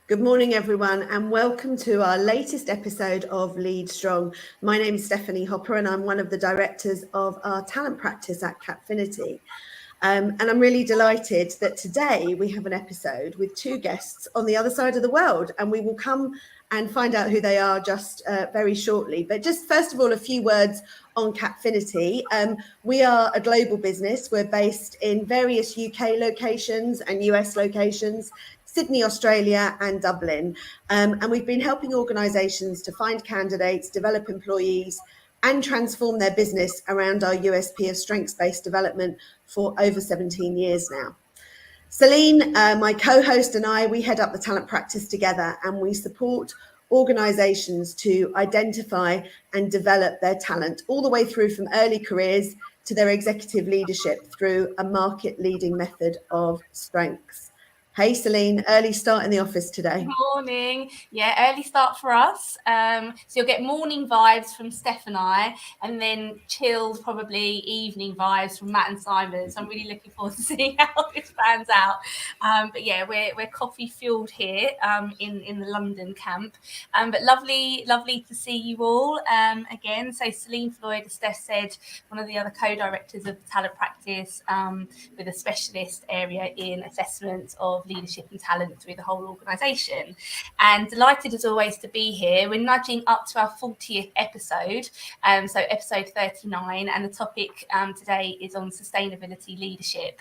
Good morning, everyone, and welcome to our latest episode of Lead Strong. My name is Stephanie Hopper, and I'm one of the directors of our talent practice at Capfinity. And I'm really delighted that today we have an episode with two guests on the other side of the world, and we will come and find out who they are just very shortly. But just first of all, a few words on Capfinity. We are a global business. We're based in various UK locations and US locations, Sydney, Australia, and Dublin. And we've been helping organisations to find candidates, develop employees, and transform their business around our USP of strengths-based development for over 17 years now. Celine, my co-host, and I, we head up the talent practice together, and we support organisations to identify and develop their talent all the way through from early careers to their executive leadership through a market-leading method of strengths. Hey, Celine, early start in the office today. Good morning. Yeah, early start for us. So you'll get morning vibes from Steph and I, and then chilled, probably evening vibes from Matt and Simon. So I'm really looking forward to seeing how this pans out. But yeah, we're coffee fueled here in the London camp. But lovely to see you all again. So Celine Floyd, as Steph said, one of the other co-directors of the talent practice with a specialist area in assessment of leadership and talent through the whole organisation, and delighted as always to be here. We're nudging up to our 40th episode, so episode 39, and the topic today is on sustainability leadership.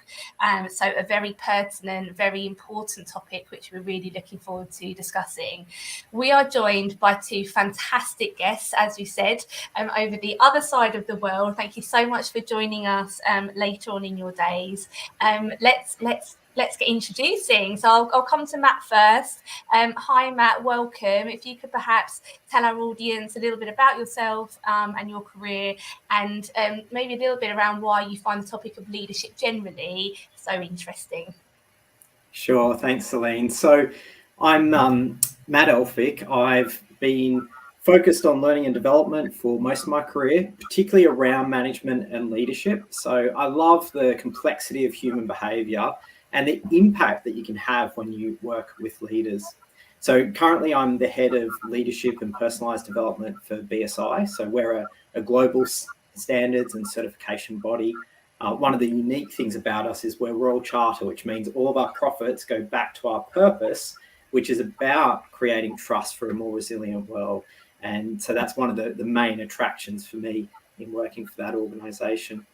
So a very pertinent, very important topic which we're really looking forward to discussing. We are joined by two fantastic guests, as we said, over the other side of the world. Thank you so much for joining us later on in your days. Let's get introducing. So I'll come to Matt first. Hi, Matt. Welcome. If you could perhaps tell our audience a little bit about yourself and your career, and maybe a little bit around why you find the topic of leadership generally so interesting. Sure. Thanks, Celine. So I'm Matt Elphick. I've been focused on learning and development for most of my career, particularly around management and leadership. So I love the complexity of human behaviour and the impact that you can have when you work with leaders. So currently I'm the head of leadership and personalised development for BSI. So we're a global standards and certification body. One of the unique things about us is we're Royal Charter, which means all of our profits go back to our purpose, which is about creating trust for a more resilient world. And so that's one of the main attractions for me in working for that organisation.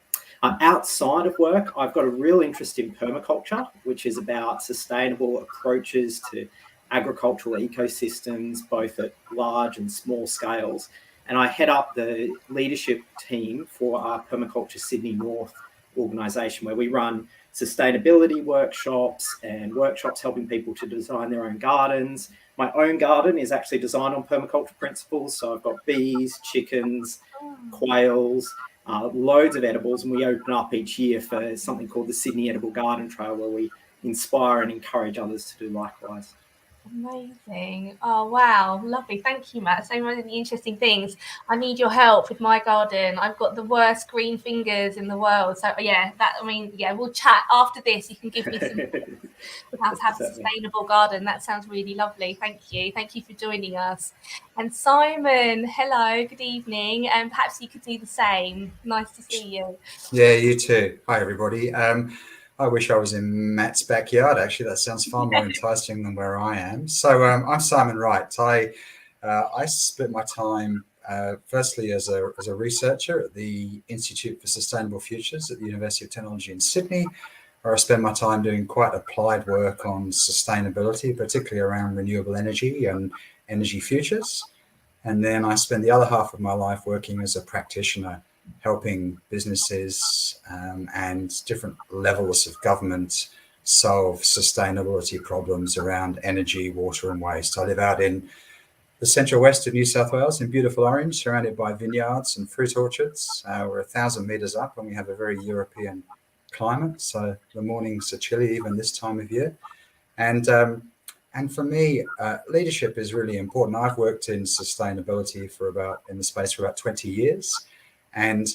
Outside of work, I've got a real interest in permaculture, which is about sustainable approaches to agricultural ecosystems, both at large and small scales. And I head up the leadership team for our Permaculture Sydney North organisation, where we run sustainability workshops and workshops helping people to design their own gardens. My own garden is actually designed on permaculture principles. So I've got bees, chickens, quails, loads of edibles, and we open up each year for something called the Sydney Edible Garden Trail, where we inspire and encourage others to do likewise. Amazing. Oh, wow. Lovely. Thank you, Matt. So many interesting things. I need your help with my garden. I've got the worst green fingers in the world. So yeah, we'll chat after this. You can give me some how to have a sustainable garden. That sounds really lovely. Thank you. Thank you for joining us. And Simon, hello, good evening. And perhaps you could do the same. Nice to see you. Yeah, you too. Hi, everybody. I wish I was in Matt's backyard, actually. That sounds far more enticing than where I am. So I'm Simon Wright. I split my time firstly as a researcher at the Institute for Sustainable Futures at the University of Technology in Sydney, where I spend my time doing quite applied work on sustainability, particularly around renewable energy and energy futures. And then I spend the other half of my life working as a practitioner, helping businesses and different levels of government solve sustainability problems around energy, water and waste. I live out in the central west of New South Wales in beautiful Orange, surrounded by vineyards and fruit orchards. We're 1,000 metres up and we have a very European climate, so the mornings are chilly even this time of year. And for me, leadership is really important. I've worked in sustainability in the space for about 20 years. And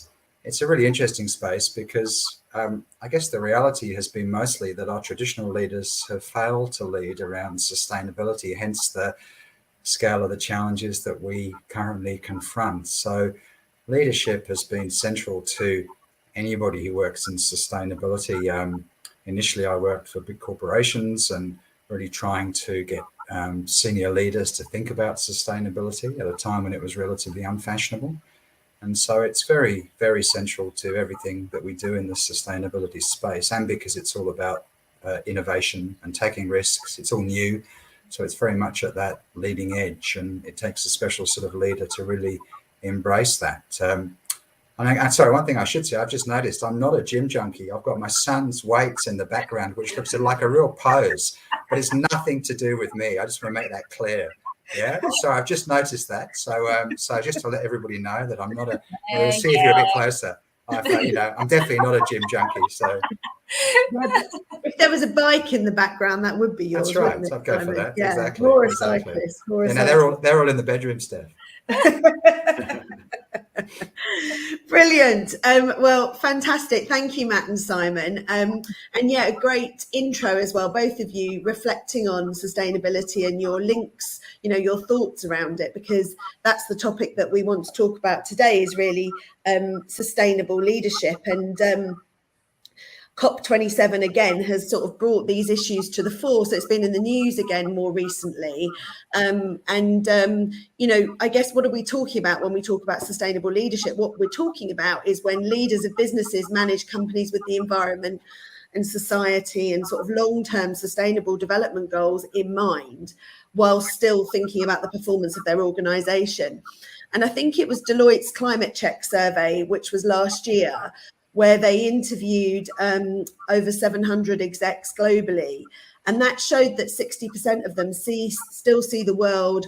it's a really interesting space because I guess the reality has been mostly that our traditional leaders have failed to lead around sustainability, hence the scale of the challenges that we currently confront. So leadership has been central to anybody who works in sustainability. Initially, I worked for big corporations and really trying to get senior leaders to think about sustainability at a time when it was relatively unfashionable. And so it's very, very central to everything that we do in the sustainability space. And because it's all about innovation and taking risks, it's all new. So it's very much at that leading edge, and it takes a special sort of leader to really embrace that. And sorry, one thing I should say, I've just noticed I'm not a gym junkie. I've got my son's weights in the background, which looks like a real pose, but it's nothing to do with me. I just want to make that clear. Yeah, so I've just noticed that. So just to let everybody know that I'm not a. We'll see if you're a bit closer. I'm definitely not a gym junkie. So if there was a bike in the background, that would be yours. That's right. I'd go for that. Yeah. Exactly. More a exactly. cyclist. They're all in the bedroom, Steph. Brilliant. Well, fantastic. Thank you, Matt and Simon. And yeah, a great intro as well, both of you reflecting on sustainability and your links, your thoughts around it, because that's the topic that we want to talk about today, is really sustainable leadership. And COP27 again has sort of brought these issues to the fore. So it's been in the news again more recently. I guess, what are we talking about when we talk about sustainable leadership? What we're talking about is when leaders of businesses manage companies with the environment and society and sort of long-term sustainable development goals in mind, while still thinking about the performance of their organization. And I think it was Deloitte's Climate Check survey, which was last year, where they interviewed over 700 execs globally. And that showed that 60% of them still see the world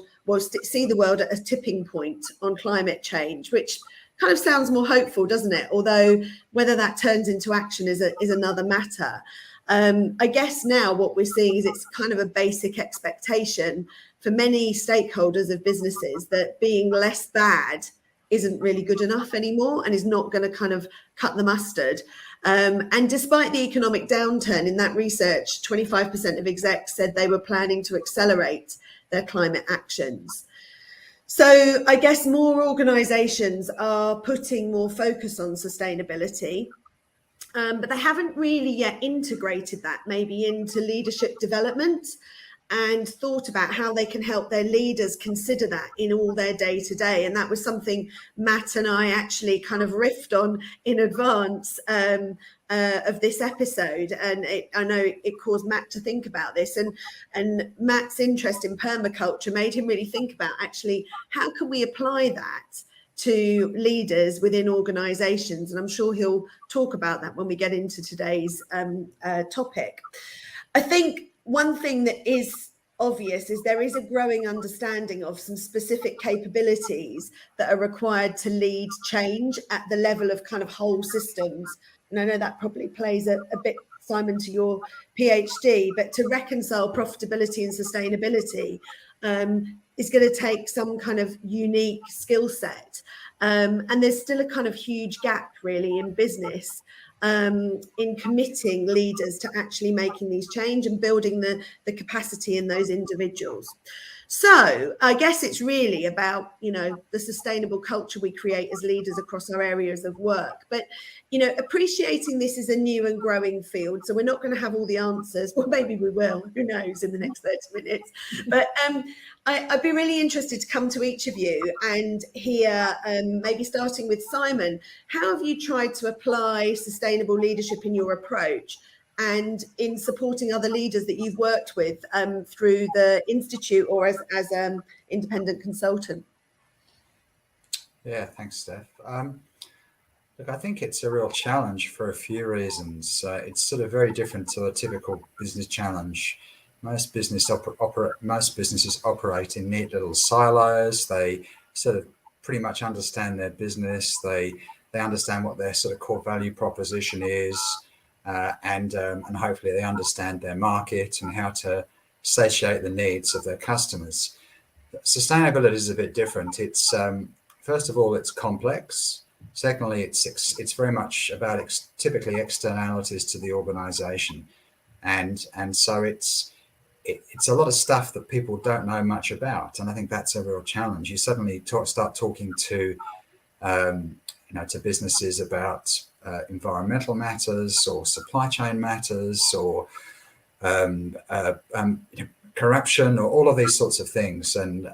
at a tipping point on climate change, which kind of sounds more hopeful, doesn't it? Although whether that turns into action is another matter. I guess now what we're seeing is it's kind of a basic expectation for many stakeholders of businesses that being less bad isn't really good enough anymore and is not going to kind of cut the mustard. And despite the economic downturn, in that research, 25% of execs said they were planning to accelerate their climate actions. So I guess more organisations are putting more focus on sustainability, but they haven't really yet integrated that maybe into leadership development and thought about how they can help their leaders consider that in all their day-to-day. And that was something Matt and I actually kind of riffed on in advance of this episode. And I know it caused Matt to think about this. And Matt's interest in permaculture made him really think about, actually, how can we apply that to leaders within organisations? And I'm sure he'll talk about that when we get into today's topic. I think one thing that is obvious is there is a growing understanding of some specific capabilities that are required to lead change at the level of kind of whole systems. And I know that probably plays a bit, Simon, to your PhD, but to reconcile profitability and sustainability is going to take some kind of unique skill set. And there's still a kind of huge gap really in business in committing leaders to actually making these change and building the capacity in those individuals. So I guess it's really about, the sustainable culture we create as leaders across our areas of work. But, appreciating this is a new and growing field. So we're not going to have all the answers. Well, maybe we will, who knows, in the next 30 minutes. But I'd be really interested to come to each of you and hear, maybe starting with Simon, how have you tried to apply sustainable leadership in your approach and in supporting other leaders that you've worked with through the Institute or as an independent consultant? Yeah, thanks, Steph. Look, I think it's a real challenge for a few reasons. It's sort of very different to a typical business challenge. Most businesses operate in neat little silos. They sort of pretty much understand their business. They understand what their sort of core value proposition is. And hopefully they understand their market and how to satiate the needs of their customers. Sustainability is a bit different. It's first of all, it's complex. Secondly, it's very much about typically externalities to the organization, and so it's a lot of stuff that people don't know much about, and I think that's a real challenge. You suddenly start talking to to businesses about environmental matters or supply chain matters or corruption or all of these sorts of things, and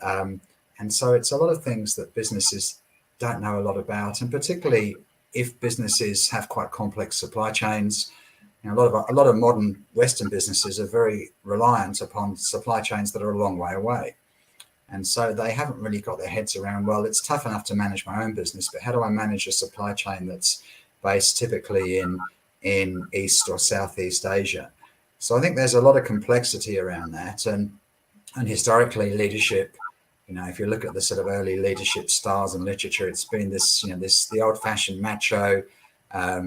so it's a lot of things that businesses don't know a lot about, and particularly if businesses have quite complex supply chains. A lot of modern Western businesses are very reliant upon supply chains that are a long way away. And so they haven't really got their heads around, well, it's tough enough to manage my own business, but how do I manage a supply chain that's based typically in East or Southeast Asia? So I think there's a lot of complexity around that. And historically, leadership, if you look at the sort of early leadership styles and literature, it's been the old-fashioned macho. I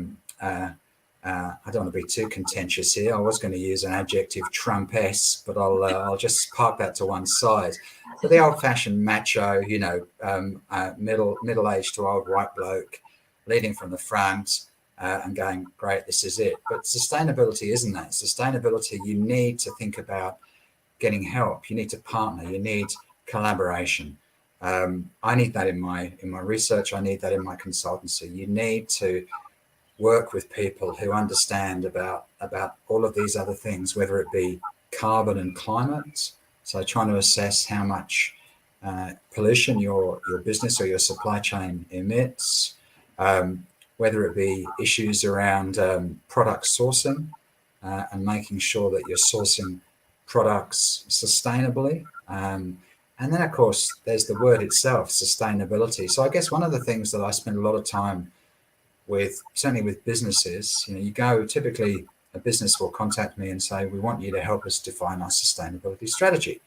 don't want to be too contentious here. I was going to use an adjective Trump-esque, but I'll just park that to one side. But the old-fashioned macho, middle-aged to old white bloke, leading from the front and going, great, this is it. But sustainability isn't that. Sustainability, you need to think about getting help. You need to partner. You need collaboration. I need that in my research. I need that in my consultancy. You need to work with people who understand about all of these other things, whether it be carbon and climate. So trying to assess how much pollution your business or your supply chain emits, whether it be issues around product sourcing and making sure that you're sourcing products sustainably. And then, of course, there's the word itself, sustainability. So I guess one of the things that I spend a lot of time with, certainly with businesses, you go, typically a business will contact me and say, we want you to help us define our sustainability strategy.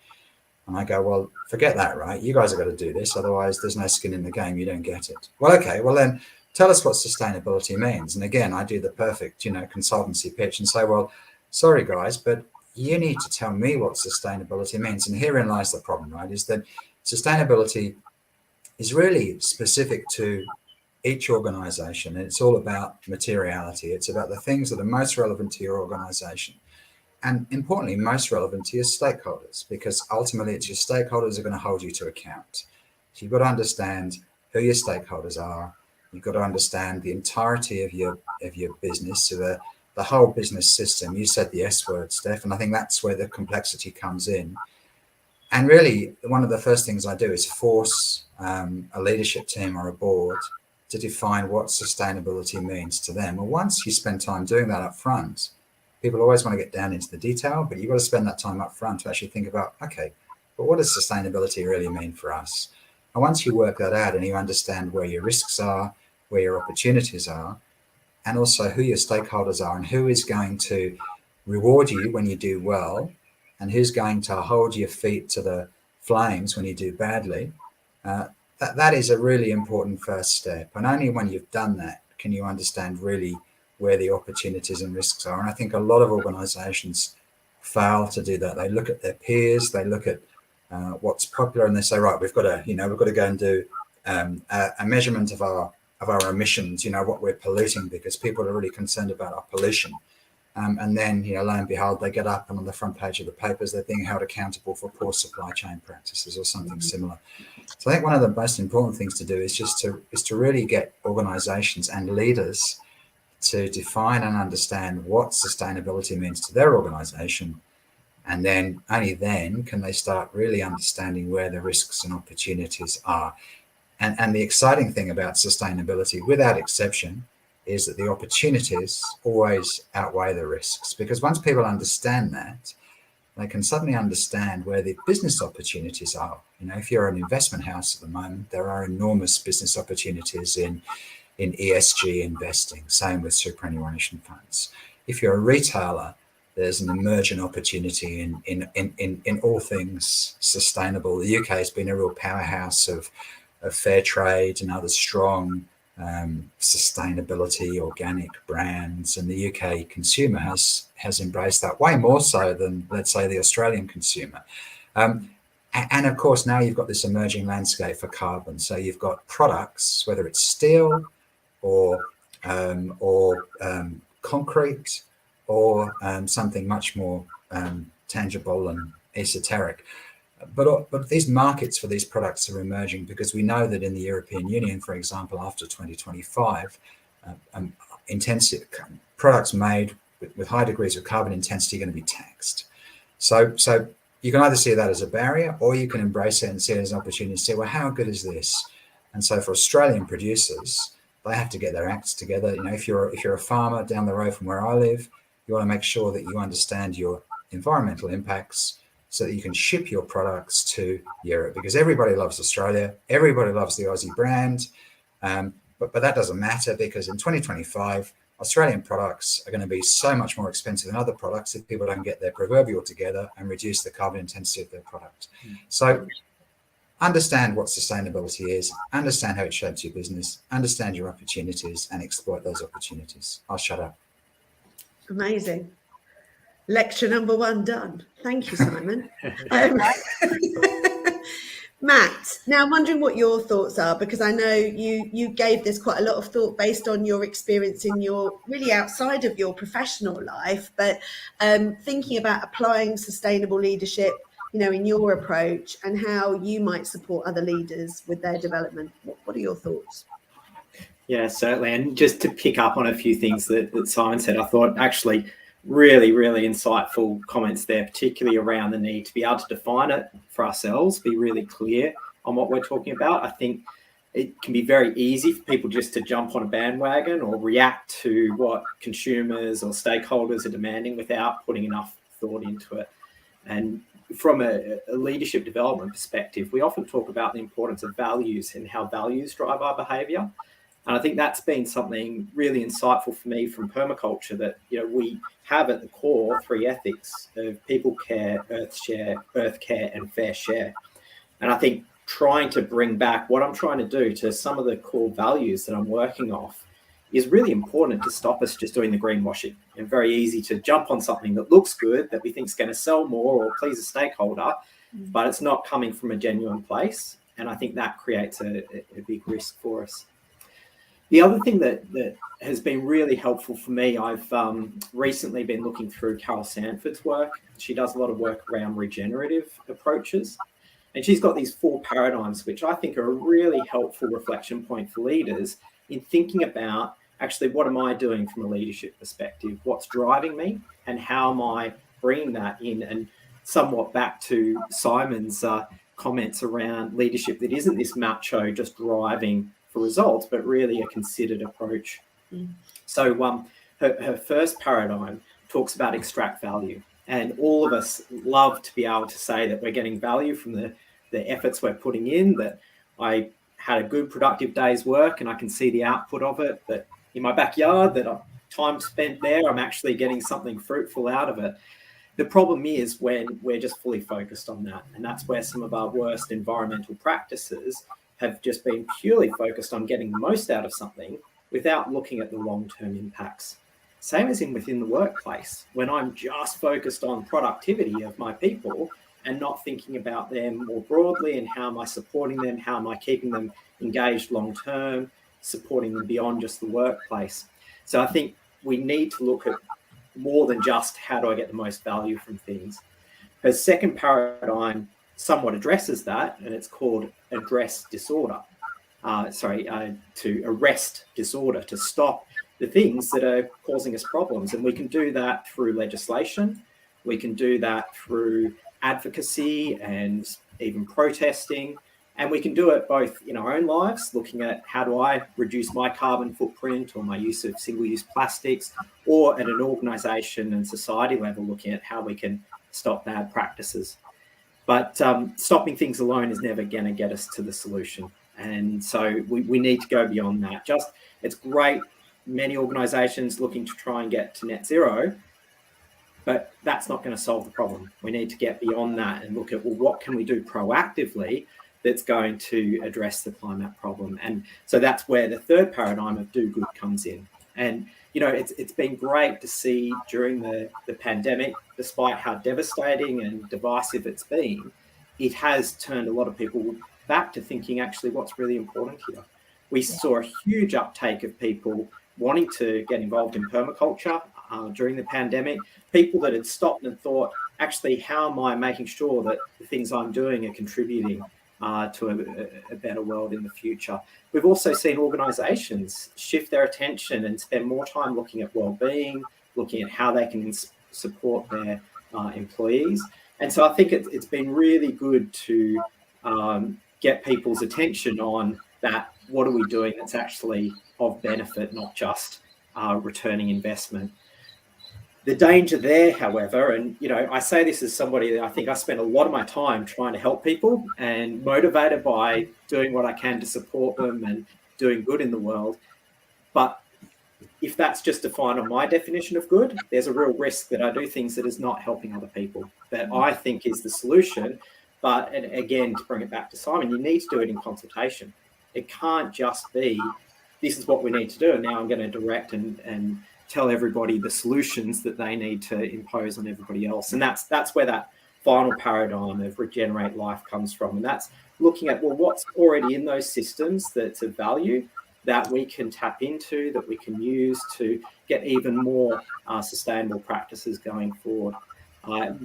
And I go, well, forget that, right? You guys have got to do this. Otherwise, there's no skin in the game. You don't get it. Well, okay, well then tell us what sustainability means. And again, I do the perfect, consultancy pitch and say, well, sorry guys, but you need to tell me what sustainability means. And herein lies the problem, right? Is that sustainability is really specific to each organization, and it's all about materiality. It's about the things that are most relevant to your organization, and importantly, most relevant to your stakeholders, because ultimately it's your stakeholders are going to hold you to account. So you've got to understand who your stakeholders are. You've got to understand the entirety of your business, so the whole business system. You said the S word, Steph, and I think that's where the complexity comes in. And really, one of the first things I do is force a leadership team or a board to define what sustainability means to them. Well, once you spend time doing that up front, people always want to get down into the detail, but you've got to spend that time up front to actually think about, okay, but what does sustainability really mean for us? And once you work that out and you understand where your risks are, where your opportunities are, and also who your stakeholders are and who is going to reward you when you do well, and who's going to hold your feet to the flames when you do badly, that is a really important first step. And only when you've done that can you understand really where the opportunities and risks are. And I think a lot of organizations fail to do that. They look at their peers, they look at what's popular, and they say, right, we've got to go and do a measurement of our emissions, what we're polluting, because people are really concerned about our pollution. And then, lo and behold, they get up and on the front page of the papers, they're being held accountable for poor supply chain practices or something similar. So I think one of the most important things to do is to really get organizations and leaders to define and understand what sustainability means to their organization. And then only then can they start really understanding where the risks and opportunities are. And the exciting thing about sustainability, without exception, is that the opportunities always outweigh the risks, because once people understand that, they can suddenly understand where the business opportunities are. If you're an investment house at the moment, there are enormous business opportunities in ESG investing, same with superannuation funds. If you're a retailer, there's an emergent opportunity in all things sustainable. The UK has been a real powerhouse of fair trade and other strong sustainability, organic brands, and the UK consumer has embraced that way more so than, let's say, the Australian consumer. And of course, now you've got this emerging landscape for carbon. So you've got products, whether it's steel, or concrete, or something much more tangible and esoteric. But these markets for these products are emerging because we know that in the European Union, for example, after 2025, intensive products made with high degrees of carbon intensity are going to be taxed. So you can either see that as a barrier, or you can embrace it and see it as an opportunity to say, well, how good is this? And so for Australian producers, they have to get their acts together. You know, if you're a farmer down the road from where I live, you want to make sure that you understand your environmental impacts so that you can ship your products to Europe, because everybody loves Australia, everybody loves the Aussie brand, but that doesn't matter, because in 2025, Australian products are going to be so much more expensive than other products if people don't get their proverbial together and reduce the carbon intensity of their product. So understand what sustainability is, understand how it shapes your business, understand your opportunities, and exploit those opportunities. I'll shut up. Amazing. Lecture number 1 done. Thank you, Simon. Matt, now I'm wondering what your thoughts are, because I know you gave this quite a lot of thought based on your experience in your really outside of your professional life, but thinking about applying sustainable leadership, you know, in your approach, and how you might support other leaders with their development. What are your thoughts? Yeah, certainly. And just to pick up on a few things that Simon said, I thought actually really, really insightful comments there, particularly around the need to be able to define it for ourselves, be really clear on what we're talking about. I think it can be very easy for people just to jump on a bandwagon or react to what consumers or stakeholders are demanding without putting enough thought into it. And from a leadership development perspective, we often talk about the importance of values and how values drive our behaviour. And I think that's been something really insightful for me from permaculture, that, you know, we have at the core 3 ethics of people care, earth care, and fair share. And I think trying to bring back what I'm trying to do to some of the core values that I'm working off is really important to stop us just doing the greenwashing. And very easy to jump on something that looks good, that we think is going to sell more or please a stakeholder, but it's not coming from a genuine place. And I think that creates a big risk for us. The other thing that has been really helpful for me, I've recently been looking through Carol Sanford's work. She does a lot of work around regenerative approaches. And she's got these 4 paradigms, which I think are a really helpful reflection point for leaders in thinking about, actually, what am I doing from a leadership perspective? What's driving me? And how am I bringing that in? And somewhat back to Simon's comments around leadership that isn't this macho just driving for results, but really a considered approach. So her first paradigm talks about extract value. And all of us love to be able to say that we're getting value from the efforts we're putting in, that I had a good productive day's work and I can see the output of it, that in my backyard, that time spent there, I'm actually getting something fruitful out of it. The problem is when we're just fully focused on that. And that's where some of our worst environmental practices have just been purely focused on getting the most out of something without looking at the long-term impacts. Same as within the workplace, when I'm just focused on productivity of my people and not thinking about them more broadly, and how am I supporting them, how am I keeping them engaged long-term, supporting them beyond just the workplace. So I think we need to look at more than just how do I get the most value from things. Her second paradigm somewhat addresses that, and it's called arrest disorder, to arrest disorder, to stop the things that are causing us problems. And we can do that through legislation. We can do that through advocacy and even protesting. And we can do it both in our own lives, looking at how do I reduce my carbon footprint or my use of single-use plastics, or at an organisation and society level, looking at how we can stop bad practices. But stopping things alone is never going to get us to the solution. And so we need to go beyond that. It's great, many organisations looking to try and get to net zero, but that's not going to solve the problem. We need to get beyond that and look at, well, what can we do proactively that's going to address the climate problem? And so that's where the third paradigm of do good comes in. And, you know, it's been great to see during the pandemic, despite how devastating and divisive it's been, it has turned a lot of people back to thinking, actually, what's really important here? We saw a huge uptake of people wanting to get involved in permaculture during the pandemic, people that had stopped and thought, actually, how am I making sure that the things I'm doing are contributing to a better world in the future? We've also seen organisations shift their attention and spend more time looking at well-being, looking at how they can support their employees. And so I think it's been really good to get people's attention on that. What are we doing that's actually of benefit, not just returning investment? The danger there, however, and I say this as somebody that I think I spend a lot of my time trying to help people and motivated by doing what I can to support them and doing good in the world. But if that's just defined on my definition of good, there's a real risk that I do things that is not helping other people, that I think is the solution. But and again, to bring it back to Simon, you need to do it in consultation. It can't just be, this is what we need to do, and now I'm going to direct and tell everybody the solutions that they need to impose on everybody else. And that's where that final paradigm of regenerate life comes from. And that's looking at, well, what's already in those systems that's of value that we can tap into, that we can use to get even more sustainable practices going forward.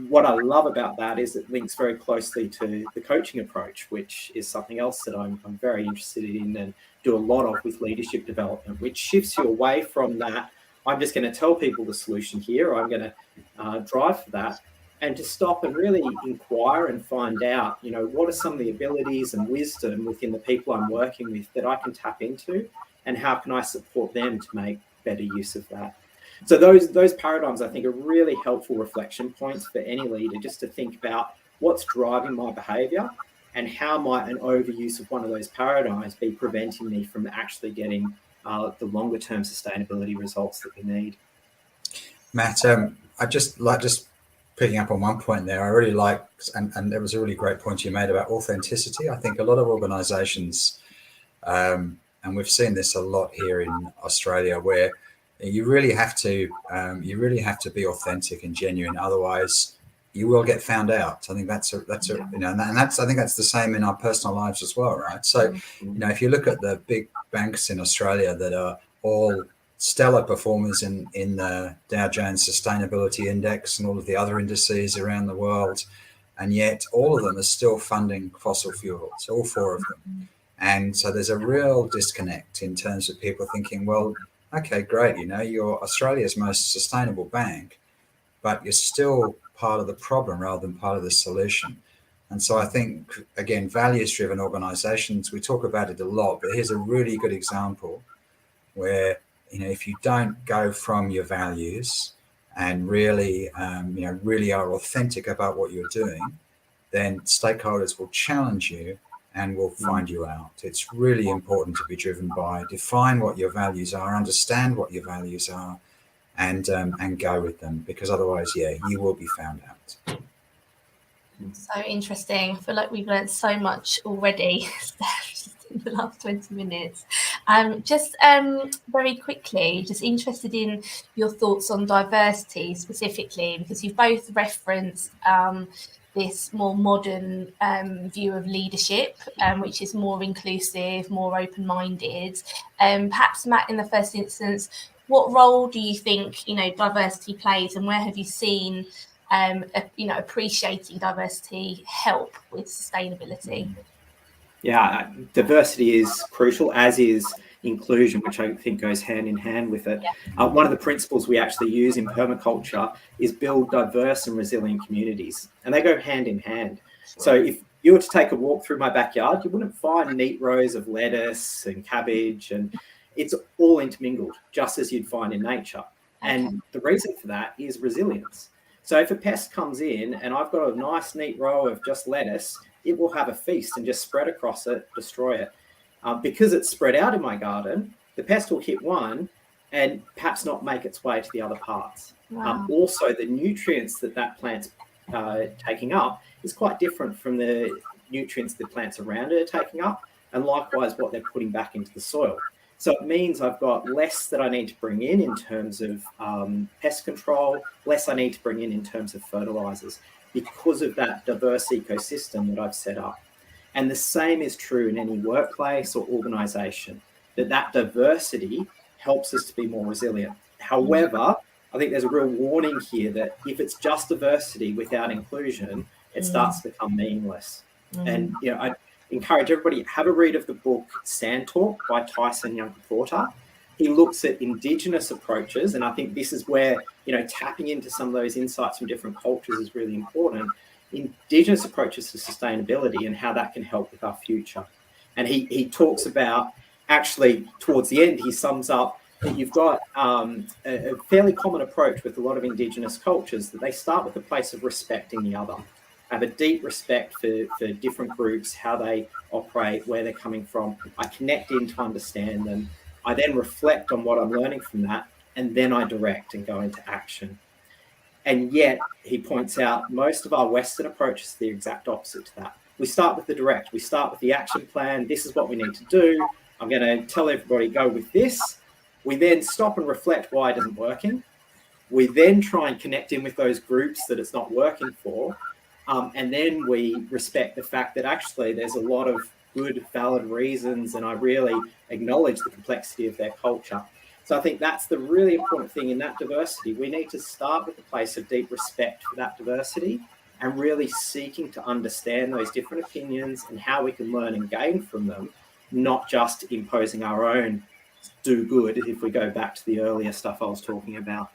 What I love about that is it links very closely to the coaching approach, which is something else that I'm very interested in and do a lot of with leadership development, which shifts you away from that, I'm just going to tell people the solution here, I'm going to drive for that, and to stop and really inquire and find out, what are some of the abilities and wisdom within the people I'm working with that I can tap into, and how can I support them to make better use of that? So those paradigms, I think, are really helpful reflection points for any leader, just to think about what's driving my behaviour and how might an overuse of one of those paradigms be preventing me from actually getting the longer term sustainability results that we need. Matt, I just picking up on one point there, I really like, and it was a really great point you made about authenticity. I think a lot of organisations, and we've seen this a lot here in Australia, where you really have to be authentic and genuine. Otherwise, you will get found out. I think I think that's the same in our personal lives as well, right? So, if you look at the big banks in Australia that are all stellar performers in the Dow Jones Sustainability Index and all of the other indices around the world, and yet all of them are still funding fossil fuels, all four of them. And so there's a real disconnect in terms of people thinking, well, okay, great, you're Australia's most sustainable bank, but you're still part of the problem rather than part of the solution. And so I think, again, values-driven organisations, we talk about it a lot, but here's a really good example where, if you don't go from your values and really, really are authentic about what you're doing, then stakeholders will challenge you and will find you out. It's really important to be driven by, define what your values are, understand what your values are, and go with them, because otherwise, you will be found out. So interesting. I feel like we've learned so much already, Steph, in the last 20 minutes. Just very quickly, just interested in your thoughts on diversity specifically, because you've both referenced this more modern view of leadership, which is more inclusive, more open-minded. Perhaps, Matt, in the first instance, what role do you think diversity plays, and where have you seen appreciating diversity help with sustainability? Yeah, diversity is crucial, as is inclusion, which I think goes hand in hand with it. Yeah. One of the principles we actually use in permaculture is build diverse and resilient communities, and they go hand in hand. So if you were to take a walk through my backyard, you wouldn't find neat rows of lettuce and cabbage, and it's all intermingled, just as you'd find in nature. Okay. And the reason for that is resilience. So if a pest comes in and I've got a nice neat row of just lettuce, it will have a feast and just spread across it, destroy it. Because it's spread out in my garden, the pest will hit one and perhaps not make its way to the other parts. Wow. Also, the nutrients that plant's taking up is quite different from the nutrients the plants around it are taking up, and likewise what they're putting back into the soil. So it means I've got less that I need to bring in terms of pest control, less I need to bring in terms of fertilizers, because of that diverse ecosystem that I've set up. And the same is true in any workplace or organization. that diversity helps us to be more resilient. However, I think there's a real warning here that if it's just diversity without inclusion, it starts to become meaningless. And I encourage everybody, have a read of the book Sand Talk by Tyson Yunkaporta. He looks at Indigenous approaches, and I think this is where tapping into some of those insights from different cultures is really important. Indigenous approaches to sustainability and how that can help with our future. And he talks about, actually towards the end, he sums up that you've got a fairly common approach with a lot of Indigenous cultures, that they start with a place of respecting the other, have a deep respect for different groups, how they operate, where they're coming from. I connect in to understand them. I then reflect on what I'm learning from that, and then I direct and go into action. And yet, he points out, most of our Western approaches are the exact opposite to that. We start with the direct. We start with the action plan. This is what we need to do. I'm going to tell everybody, go with this. We then stop and reflect why it isn't working. We then try and connect in with those groups that it's not working for. And then we respect the fact that actually there's a lot of good, valid reasons, and I really acknowledge the complexity of their culture. So I think that's the really important thing in that diversity. We need to start with a place of deep respect for that diversity and really seeking to understand those different opinions and how we can learn and gain from them, not just imposing our own do good, if we go back to the earlier stuff I was talking about.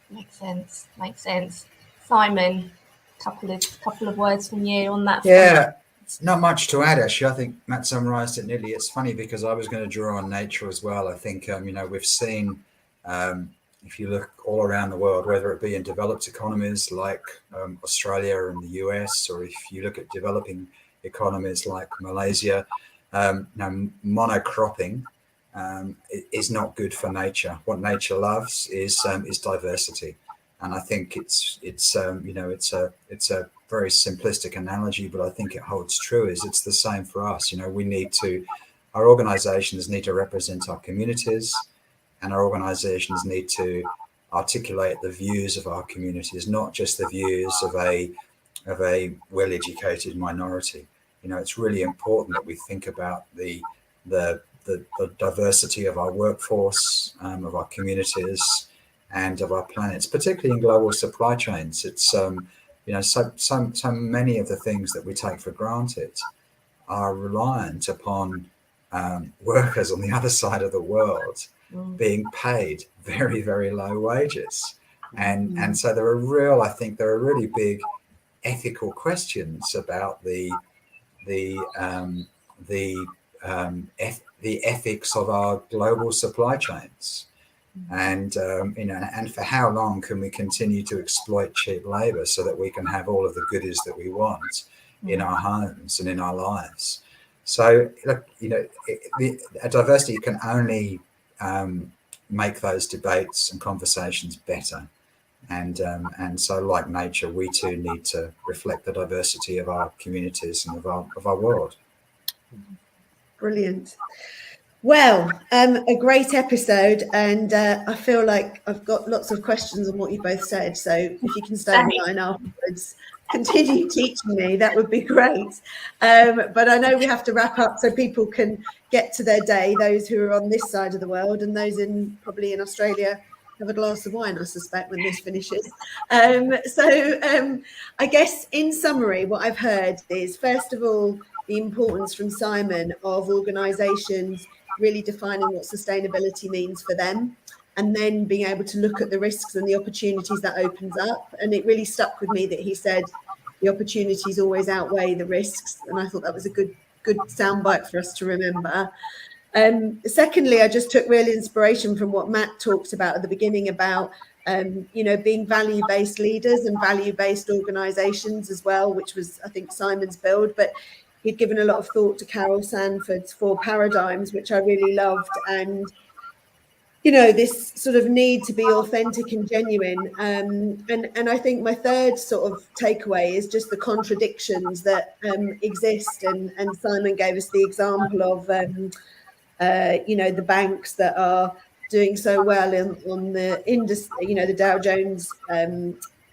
Makes sense. Simon, couple of words from you on that. Yeah, not much to add, actually. I think Matt summarised it neatly. It's funny because I was going to draw on nature as well. I think, we've seen, if you look all around the world, whether it be in developed economies like Australia and the US, or if you look at developing economies like Malaysia, monocropping is not good for nature. What nature loves is diversity. And I think it's a very simplistic analogy, but I think it holds true. It's the same for us. Our organisations need to represent our communities, and our organisations need to articulate the views of our communities, not just the views of a well-educated minority. It's really important that we think about the diversity of our workforce, of our communities, and of our planets, particularly in global supply chains. It's so many of the things that we take for granted are reliant upon workers on the other side of the world being paid very, very low wages, and so there are really big ethical questions about the ethics of our global supply chains. And and for how long can we continue to exploit cheap labor so that we can have all of the goodies that we want in our homes and in our lives? So look, a diversity can only make those debates and conversations better. And so, like nature, we too need to reflect the diversity of our communities and of our world. Brilliant. Well, a great episode, and I feel like I've got lots of questions on what you both said. So if you can stay online afterwards, continue teaching me, that would be great. But I know we have to wrap up so people can get to their day, those who are on this side of the world, and those probably in Australia have a glass of wine, I suspect, when this finishes. I guess in summary, what I've heard is, first of all, the importance from Simon of organisations really defining what sustainability means for them, and then being able to look at the risks and the opportunities that opens up. And it really stuck with me that he said the opportunities always outweigh the risks, and I thought that was a good soundbite for us to remember. Secondly, I just took real inspiration from what Matt talked about at the beginning about being value-based leaders and value-based organisations as well, which was, I think, Simon's build, but he'd given a lot of thought to Carol Sanford's 4 paradigms, which I really loved. And, this sort of need to be authentic and genuine. And I think my third sort of takeaway is just the contradictions that exist. And Simon gave us the example of, the banks that are doing so well on the industry, the Dow Jones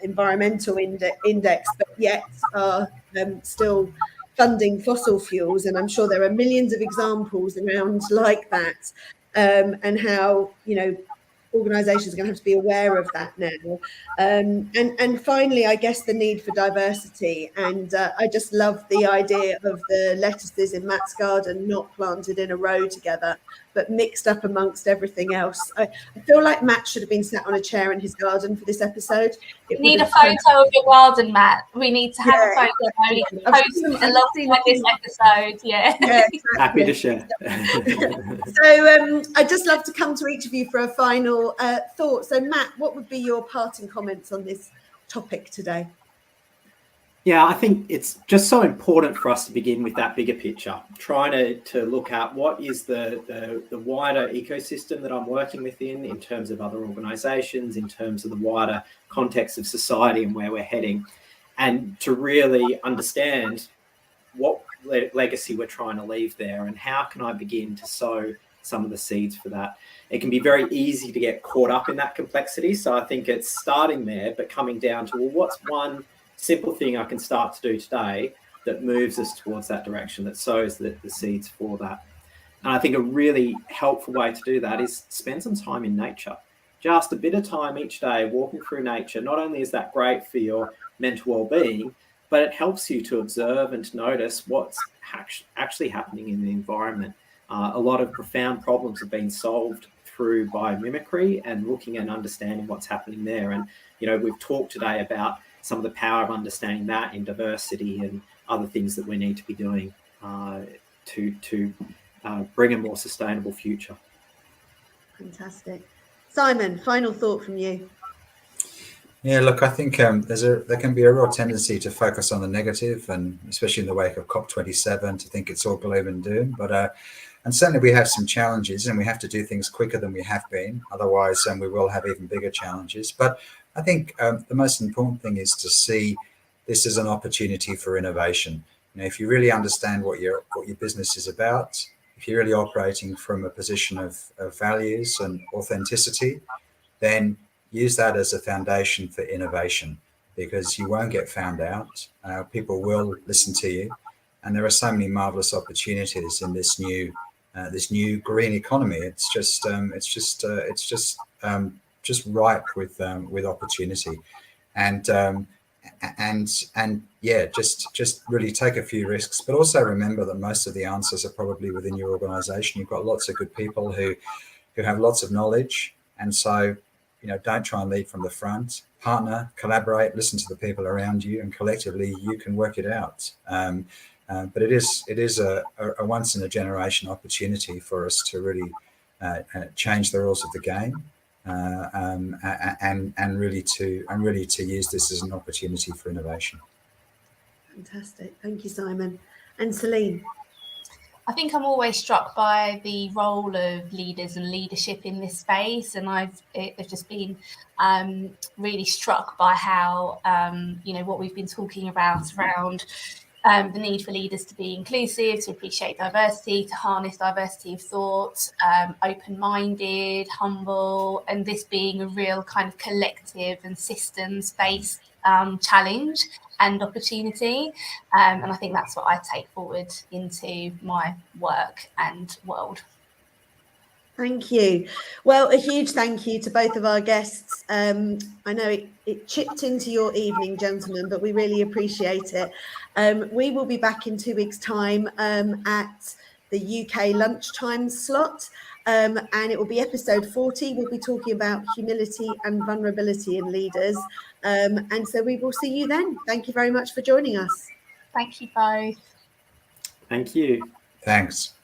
environmental index, but yet are still funding fossil fuels. And I'm sure there are millions of examples around like that. and how, organisations are going to have to be aware of that now. And finally, I guess the need for diversity. And I just love the idea of the lettuces in Matt's garden not planted in a row together, but mixed up amongst everything else. I feel like Matt should have been sat on a chair in his garden for this episode. We need a photo of your garden, Matt. We need to have a photo. We can post alongside this episode. Yeah, exactly. Happy to share. So I'd just love to come to each of you for a final thought. So Matt, what would be your parting comments on this topic today? Yeah, I think it's just so important for us to begin with that bigger picture, trying to look at what is the wider ecosystem that I'm working within in terms of other organisations, in terms of the wider context of society and where we're heading, and to really understand what legacy we're trying to leave there and how can I begin to sow some of the seeds for that. It can be very easy to get caught up in that complexity. So I think it's starting there, but coming down to, well, what's one simple thing I can start to do today that moves us towards that direction, that sows the seeds for that. And I think a really helpful way to do that is spend some time in nature. Just a bit of time each day walking through nature. Not only is that great for your mental well-being, but it helps you to observe and to notice what's actually happening in the environment. A lot of profound problems have been solved through biomimicry and looking and understanding what's happening there. And, we've talked today about some of the power of understanding that in diversity and other things that we need to be doing to bring a more sustainable future. Fantastic. Simon, final thought from you. Yeah, look, I think there can be a real tendency to focus on the negative, and especially in the wake of COP27, to think it's all gloom and doom. But and certainly we have some challenges, and we have to do things quicker than we have been. Otherwise, we will have even bigger challenges. But I think the most important thing is to see this as an opportunity for innovation. If you really understand what your business is about, if you're really operating from a position of values and authenticity, then use that as a foundation for innovation, because you won't get found out. People will listen to you, and there are so many marvelous opportunities in this new green economy. It's just ripe with opportunity, and yeah, just really take a few risks, but also remember that most of the answers are probably within your organization. You've got lots of good people who have lots of knowledge, and so don't try and lead from the front. Partner, collaborate, listen to the people around you, and collectively you can work it out. But it is a once in a generation opportunity for us to really change the rules of the game, and really to use this as an opportunity for innovation. Fantastic, thank you, Simon. And Celine. I think I'm always struck by the role of leaders and leadership in this space, and I've just been really struck by how what we've been talking about around the need for leaders to be inclusive, to appreciate diversity, to harness diversity of thought, open-minded, humble, and this being a real kind of collective and systems-based challenge and opportunity. And I think that's what I take forward into my work and world. Thank you. Well, a huge thank you to both of our guests. I know it chipped into your evening, gentlemen, but we really appreciate it. We will be back in 2 weeks' time at the UK lunchtime slot, and it will be episode 40. We'll be talking about humility and vulnerability in leaders. And so we will see you then. Thank you very much for joining us. Thank you both. Thank you. Thanks.